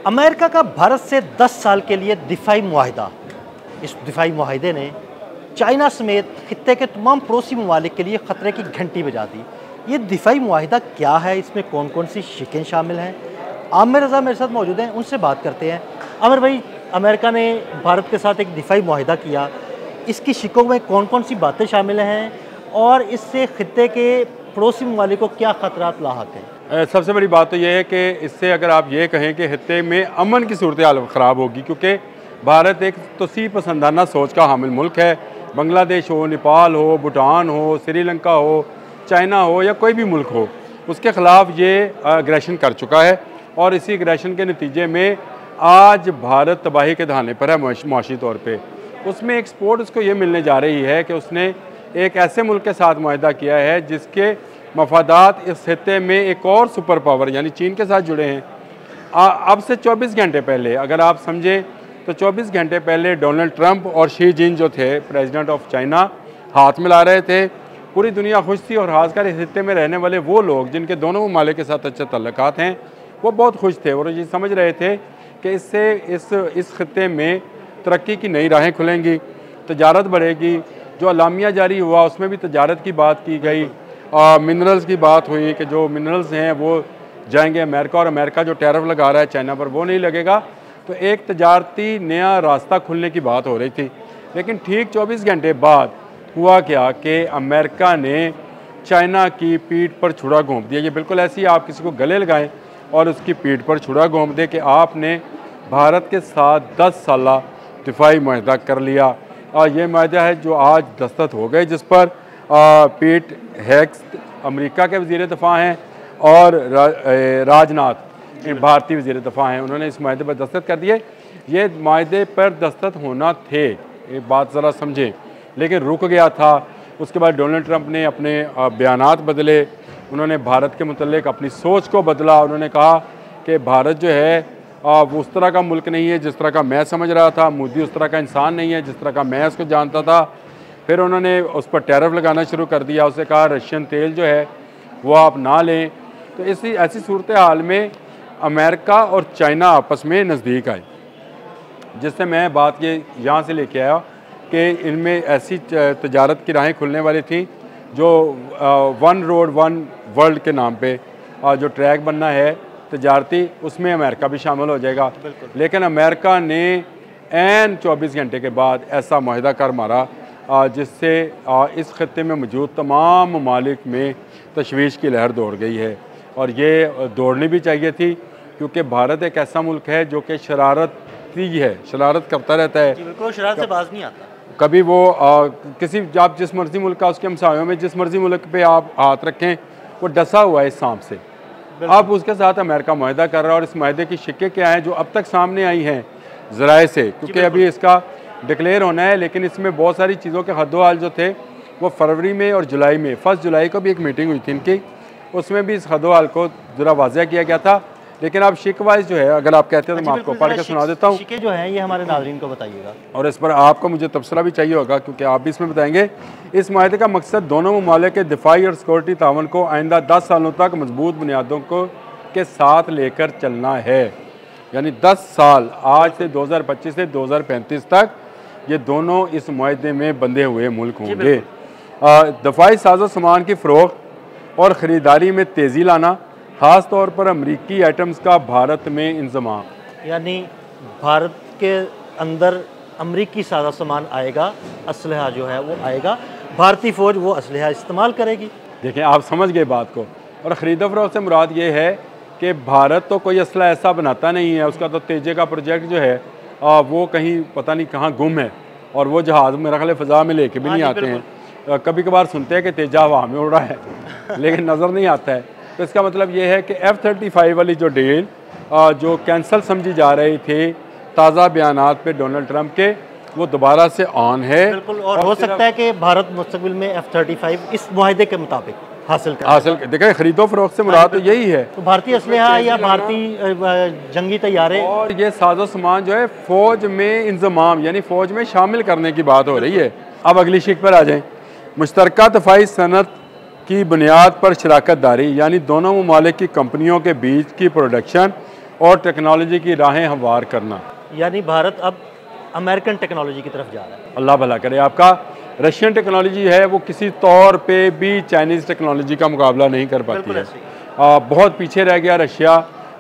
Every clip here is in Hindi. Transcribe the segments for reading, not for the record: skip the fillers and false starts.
अमेरिका का भारत से 10 साल के लिए दिफाई मुआहिदा। इस दिफाई मुआहिदे ने चाइना समेत खित्ते के तमाम पड़ोसी ममालिक के लिए ख़तरे की घंटी बजा दी। ये दिफाई मुआहिदा क्या है, इसमें कौन कौन सी शिकें शामिल हैं? आमिर रज़ा मेरे साथ मौजूद हैं, उनसे बात करते हैं। आमिर भाई, अमेरिका ने भारत के साथ एक दिफाई मुआहिदा किया, इसकी शिकों में कौन कौन सी बातें शामिल हैं और इससे खित्ते के पड़ोसी ममालिक को क्या ख़तरात लाहक हैं? सबसे बड़ी बात तो यह है कि इससे अगर आप ये कहें कि खित्ते में अमन की सूरत हाल ख़राब होगी, क्योंकि भारत एक तोसी पसंदाना सोच का हामिल मुल्क है। बांग्लादेश हो, नेपाल हो, भूटान हो, श्रीलंका हो, चाइना हो या कोई भी मुल्क हो, उसके ख़िलाफ़ ये अग्रेशन कर चुका है और इसी अग्रेशन के नतीजे में आज भारत तबाही के दहाने पर है मुआशी तौर पर। उसमें एक सपोर्ट उसको ये मिलने जा रही है कि उसने एक ऐसे मुल्क के साथ मुआहिदा किया है जिसके मफादात इस खित्ते में एक और सुपर पावर यानी चीन के साथ जुड़े हैं। अब से 24 घंटे पहले अगर आप समझें तो 24 घंटे पहले डोनाल्ड ट्रंप और शी जिन जो थे प्रेसिडेंट ऑफ चाइना हाथ मिला रहे थे। पूरी दुनिया खुश थी और ख़ासकर इस खित्ते में रहने वाले वो लोग जिनके दोनों ममालिक के साथ अच्छे तल्लुकात हैं वो बहुत खुश थे और ये समझ रहे थे कि इससे इस खित्ते में तरक्की की नई राहें खुलेंगी, तजारत बढ़ेगी। जो अलामिया जारी हुआ उसमें भी तजारत की बात की गई, मिनरल्स की बात हुई कि जो मिनरल्स हैं वो जाएंगे अमेरिका और अमेरिका जो टैरिफ लगा रहा है चाइना पर वो नहीं लगेगा। तो एक तजारती नया रास्ता खुलने की बात हो रही थी। लेकिन ठीक 24 घंटे बाद हुआ क्या कि अमेरिका ने चाइना की पीठ पर छुरा घोंप दिया। ये बिल्कुल ऐसी आप किसी को गले लगाएं और उसकी पीठ पर छुरा घोंप दे कि आपने भारत के साथ 10 साला दिफाई मुआहिदा कर लिया। और ये मुआहिदा है जो आज दस्तखत हो गए, जिस पर पीट हेक्स अमेरिका के वज़ीर दफ़ा हैं और राजनाथ भारतीय वज़ीर दफ़ा हैं। उन्होंने इस मुआहिदे पर दस्तखत कर दिए। ये मुआहिदे पर दस्तखत होना थे, एक बात ज़रा समझें, लेकिन रुक गया था। उसके बाद डोनाल्ड ट्रंप ने अपने बयानात बदले, उन्होंने भारत के मुतल्लिक़ अपनी सोच को बदला। उन्होंने कहा कि भारत जो है वो उस तरह का मुल्क नहीं है जिस तरह का मैं समझ रहा था, मोदी उस तरह का इंसान नहीं है जिस तरह का मैं उसको जानता था। फिर उन्होंने उस पर टैरिफ लगाना शुरू कर दिया। उससे कहा रशियन तेल जो है वो आप ना लें। तो ऐसी सूरत हाल में अमेरिका और चाइना आपस में नज़दीक आए, जिससे मैं बात ये यहाँ से लेके आया कि इनमें ऐसी तजारत की राहें खुलने वाली थी जो वन रोड वन वर्ल्ड के नाम पे जो ट्रैक बनना है तजारती, उसमें अमेरिका भी शामिल हो जाएगा। लेकिन अमेरिका ने ऐन 24 घंटे के बाद ऐसा मुआहिदा कर मारा जिससे इस खत्ते में मौजूद तमाम ममालिक में तशवीश की लहर दौड़ गई है। और ये दौड़नी भी चाहिए थी, क्योंकि भारत एक ऐसा मुल्क है जो कि शरारती है, शरारत करता रहता है, बिल्कुल शरारत से बाज नहीं आता। कभी वो किसी आप जिस मर्जी मुल्क का उसके हमसायों में जिस मर्जी मुल्क पे आप हाथ रखें वो डसा हुआ है इस सांप से। अब उसके साथ अमेरिका मुआहिदा कर रहा है और इस मुआहिदे की शिक्के क्या हैं जो अब तक सामने आई हैं ज़राए से, क्योंकि अभी इसका डिक्लेयर होना है। लेकिन इसमें बहुत सारी चीज़ों के हद्दोहाल जो थे वो फरवरी में और जुलाई में, 1 जुलाई को भी एक मीटिंग हुई थी इनकी, उसमें भी इस हद्दोहाल को ज़रा वाज़ह किया गया था। लेकिन अब शिक वाइज जो है अगर आप कहते हैं तो मैं आपको पढ़ के सुना देता हूँ। शिके जो हैं ये हमारे नाज़रीन को बताइएगा और इस पर आपको मुझे तबसरा भी चाहिए होगा क्योंकि आप भी इसमें बताएंगे। इस मुआहिदे का मकसद दोनों ममालिक के दिफाई और सिक्योरिटी तावन को आइंदा 10 सालों तक मजबूत बुनियादों को के साथ लेकर चलना है। यानी 10 साल, आज से 2025 से 2035 तक ये दोनों इस मुआहिदे में बंधे हुए मुल्क होंगे। दफाई साजो सामान की फ़रोख्त और ख़रीदारी में तेज़ी लाना, ख़ास तौर पर अमरीकी आइटम्स का भारत में इंजमाम, यानी भारत के अंदर अमरीकी साजा सामान आएगा, असलहा जो है वो आएगा, भारतीय फ़ौज वो असलहा इस्तेमाल करेगी। देखें आप समझ गए बात को। और ख़रीदो फ़रोख्त से मुराद ये है कि भारत तो कोई असला ऐसा बनाता नहीं है, उसका तो तेजे का प्रोजेक्ट जो है वो कहीं पता नहीं कहाँ गुम है और वो जहाज़ मेरा ख्याल फ़ज़ा में लेके भी नहीं आते हैं। कभी कभार सुनते हैं कि तेजा हवा में उड़ रहा है लेकिन नज़र नहीं आता है। तो इसका मतलब ये है कि F-35 वाली जो डील जो कैंसिल समझी जा रही थी ताज़ा बयानात पे डोनाल्ड ट्रंप के, वो दोबारा से ऑन है। बिल्कुल, और हो सकता है कि भारत मुस्तकबिल में F-35 इस मुआहिदे के मुताबिक हासिल देखें खरीदो फरोख्त से मुराद तो यही है, तो भारतीय असलहा या भारतीय जंगी तैयारे और ये साजो सामान जो है फ़ौज में इंजमाम यानी फ़ौज में शामिल करने की बात हो रही है। अब अगली शीट पर आ जाएँ। मुश्तरका दफ़ाई सनत की बुनियाद पर शराकत दारी, यानी दोनों ममालिक की कंपनियों के बीच की प्रोडक्शन और टेक्नोलॉजी की राहें हमवार करना। यानी भारत अब अमेरिकन टेक्नोलॉजी की तरफ जा रहा है। अल्लाह भला करे आपका। रशियन टेक्नोलॉजी है वो किसी तौर पे भी चाइनीज़ टेक्नोलॉजी का मुकाबला नहीं कर पाती है। बहुत पीछे रह गया रशिया।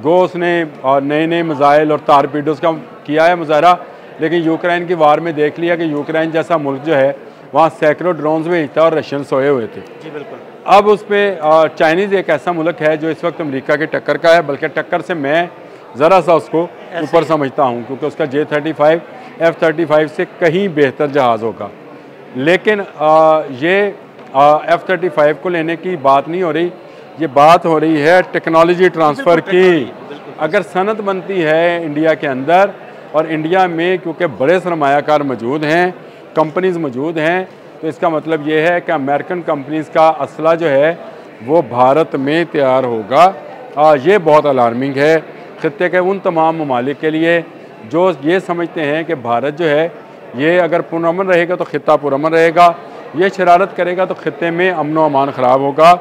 गो उसने नए नए मिसाइल और टारपीडोज़ का किया है मुजाहरा, लेकिन यूक्रेन की वार में देख लिया कि यूक्रेन जैसा मुल्क जो है वहाँ सैकड़ों ड्रोन्स भेजता और रशियन सोए हुए थे। जी बिल्कुल। अब उस पर चाइनीज़ एक ऐसा मुल्क है जो इस वक्त अमेरिका के टक्कर का है, बल्कि टक्कर से मैं ज़रा सा उसको ऊपर समझता हूँ, क्योंकि उसका J-35 F-35 से कहीं बेहतर जहाज़ होगा। लेकिन ये F-35 को लेने की बात नहीं हो रही, ये बात हो रही है टेक्नोलॉजी ट्रांसफ़र की। अगर सनत बनती है इंडिया के अंदर और इंडिया में क्योंकि बड़े सरमायाकार मौजूद हैं, कंपनीज़ मौजूद हैं, तो इसका मतलब ये है कि अमेरिकन कंपनीज़ का असला जो है वो भारत में तैयार होगा। ये बहुत अलार्मिंग है खत्ते के उन तमाम ममालिक के लिए जो ये समझते हैं कि भारत जो है ये अगर पुरअमन रहेगा तो खित्ता पुरअमन रहेगा, ये शरारत करेगा तो खत्ते में अमन व अमान ख़राब होगा,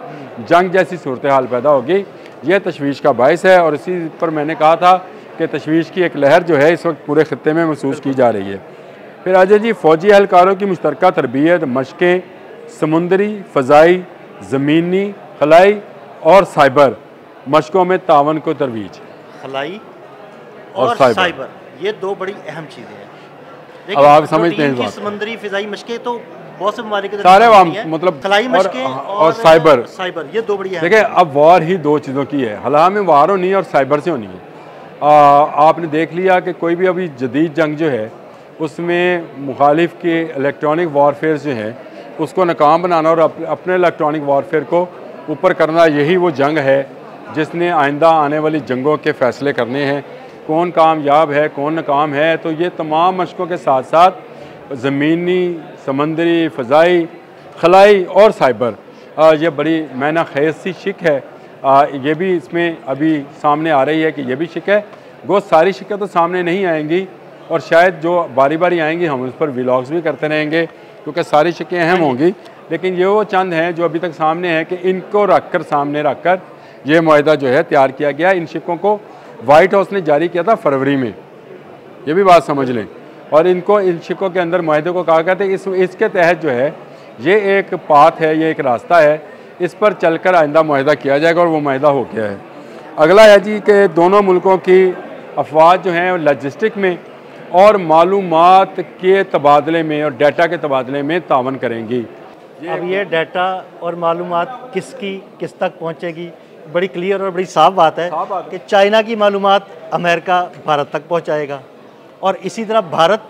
जंग जैसी सूरत हाल पैदा होगी। ये तशवीश का बायस है और इसी पर मैंने कहा था कि तशवीश की एक लहर जो है इस वक्त पूरे खत्ते में महसूस की जा रही है। फिर अजय जी, फ़ौजी एहलकारों की मुश्तरका तरबियत, मशक़ें, समुंदरी, फ़ज़ाई, ज़मीनी, खलाई और साइबर मशक़ों में तावन को तरवीज। खलाई और साइबर ये दो बड़ी अहम चीज़ें हैं। अब आप समझते हैं समुद्री फ़िज़ाई मशक़ें तो बहुत से ममालिक सारे मतलब खलाई मशक़ें और साइबर ये दो बड़ी अहम। देखिए, अब वार ही दो चीज़ों की है, हला में वार होनी है और साइबर से होनी है। आपने देख लिया कि कोई भी अभी जदीद जंग जो है उसमें मुखालिफ के इलेक्ट्रॉनिक वारफेयर जो है उसको नाकाम बनाना और अपने इलेक्ट्रॉनिक वारफेयर को ऊपर करना, यही वो जंग है जिसने आइंदा आने वाली जंगों के फ़ैसले करने हैं, कौन कामयाब है कौन नाकाम है। तो ये तमाम मशक़ों के साथ साथ ज़मीनी, समंदरी, फ़ज़ाई, खलाई और साइबर, ये बड़ी मैना खेज सी शिक है। ये भी इसमें अभी सामने आ रही है कि ये भी शिक है। गो सारी शिकें तो सामने नहीं आएंगी और शायद जो बारी बारी आएंगी हम उस पर व्लॉग्स भी करते रहेंगे, क्योंकि सारी शिकें अहम होंगी। लेकिन ये वो चंद हैं जो अभी तक सामने हैं कि इनको रखकर सामने रखकर ये मुआहदा जो है तैयार किया गया। इन शिकों को वाइट हाउस ने जारी किया था फरवरी में, ये भी बात समझ लें। और इनको इन शिकों के अंदर मुआहदे को कहा गया था इसके तहत जो है ये एक पाथ है, ये एक रास्ता है, इस पर चलकर आइंदा मुआहदा किया जाएगा और वो मुआहदा हो गया है। अगला है जी कि दोनों मुल्कों की अफवाज जो हैं लॉजिस्टिक में और मालूमात के तबादले में और डाटा के तबादले में तावन करेंगी। अब ये डाटा और मालूमात किसकी किस तक पहुँचेगी, बड़ी क्लियर और बड़ी साफ बात है कि चाइना की मालूमात अमेरिका भारत तक पहुँचाएगा और इसी तरह भारत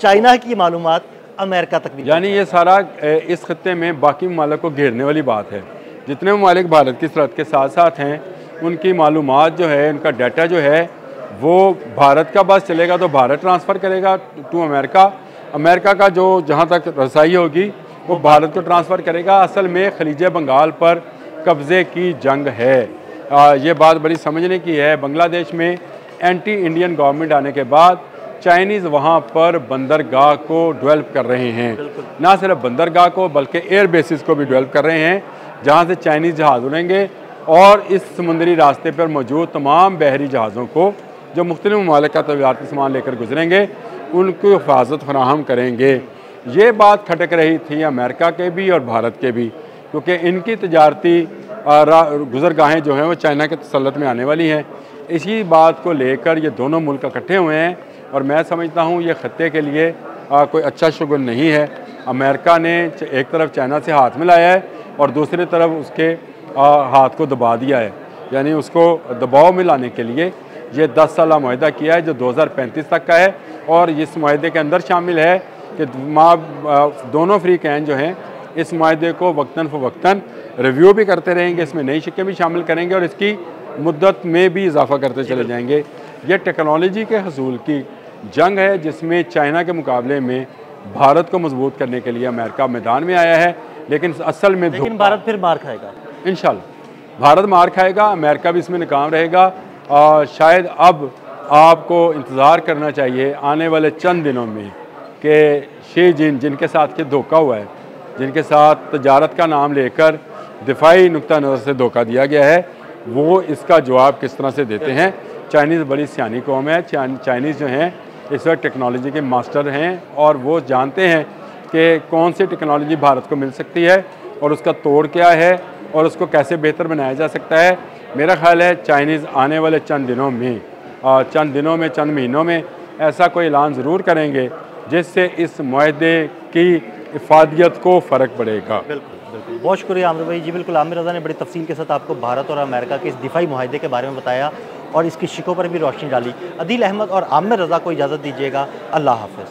चाइना की मालूमात अमेरिका तक भी। यानी ये सारा इस खत्ते में बाकी ममालिक को घेरने वाली बात है। जितने ममालिक भारत की सरहद के साथ साथ हैं उनकी मालूमात जो है, उनका डाटा जो है वो भारत का बस चलेगा तो भारत ट्रांसफ़र करेगा टू अमेरिका, अमेरिका का जो जहाँ तक रसाई होगी वो भारत को ट्रांसफ़र करेगा। असल में खलीज बंगाल पर कब्ज़े की जंग है। ये बात बड़ी समझने की है। बांग्लादेश में एंटी इंडियन गवर्नमेंट आने के बाद चाइनीज़ वहाँ पर बंदरगाह को डेवलप कर रहे हैं, ना सिर्फ बंदरगाह को बल्कि एयर बेसिस को भी डेवलप कर रहे हैं, जहाँ से चाइनीज़ जहाज़ उड़ेंगे और इस समुद्री रास्ते पर मौजूद तमाम बहरी जहाज़ों को जो मुख्तलिफ ममालिक का तजारती सामान लेकर गुजरेंगे उनको हिफाजत फराहम करेंगे। ये बात खटक रही थी अमेरिका के भी और भारत के भी, क्योंकि इनकी तजारती गुजरगाहें जो हैं वो चाइना के तसल्लुत में आने वाली हैं। इसी बात को लेकर ये दोनों मुल्क इकट्ठे हुए हैं और मैं समझता हूँ ये खत्ते के लिए कोई अच्छा शुगुन नहीं है। अमेरिका ने एक तरफ चाइना से हाथ मिलाया है और दूसरी तरफ उसके हाथ को दबा दिया है, यानी उसको दबाव में लाने के लिए ये 10 साला मुआहदा किया है जो 2035 तक का है। और इस मुआहदे के अंदर शामिल है कि दोनों फ्रीकैन जो हैं इस मुआहदे को वक्तन फ़वक्तन रिव्यू भी करते रहेंगे, इसमें नई शिकें भी शामिल करेंगे और इसकी मुद्दत में भी इजाफा करते चले जाएंगे। ये टेक्नोलॉजी के हसूल की जंग है जिसमें चाइना के मुकाबले में भारत को मजबूत करने के लिए अमेरिका मैदान में आया है, लेकिन असल में भारत फिर मार खाएगा। इंशाल्लाह भारत मार खाएगा, अमेरिका भी इसमें नाकाम रहेगा। शायद अब आपको इंतज़ार करना चाहिए आने वाले चंद दिनों में कि शी जिनके साथ के धोखा हुआ है, जिनके साथ तजारत का नाम लेकर दिफाई नुक्ता नज़र से धोखा दिया गया है, वो इसका जवाब किस तरह से देते हैं। चाइनीज़ बड़ी सियानी कौम है। चाइनीज़ जो हैं इस वक्त टेक्नोलॉजी के मास्टर हैं और वो जानते हैं कि कौन सी टेक्नोलॉजी भारत को मिल सकती है और उसका तोड़ क्या है और उसको कैसे बेहतर बनाया जा सकता है। मेरा ख्याल है चाइनीज़ आने वाले चंद महीनों में ऐसा कोई ऐलान ज़रूर करेंगे जिससे इस मुआहदे की इफादियत को फ़र्क पड़ेगा। बिल्कुल बिल्कुल, बहुत शुक्रिया आमिर भाई जी। बिल्कुल, आमिर रज़ा ने बड़ी तफसील के साथ आपको भारत और अमेरिका के इस दिफाई मुआहदे के बारे में बताया और इसकी शिकों पर भी रोशनी डाली। अदील अहमद और आमिर रज़ा को इजाज़त दीजिएगा। अल्लाह हाफ़िज़।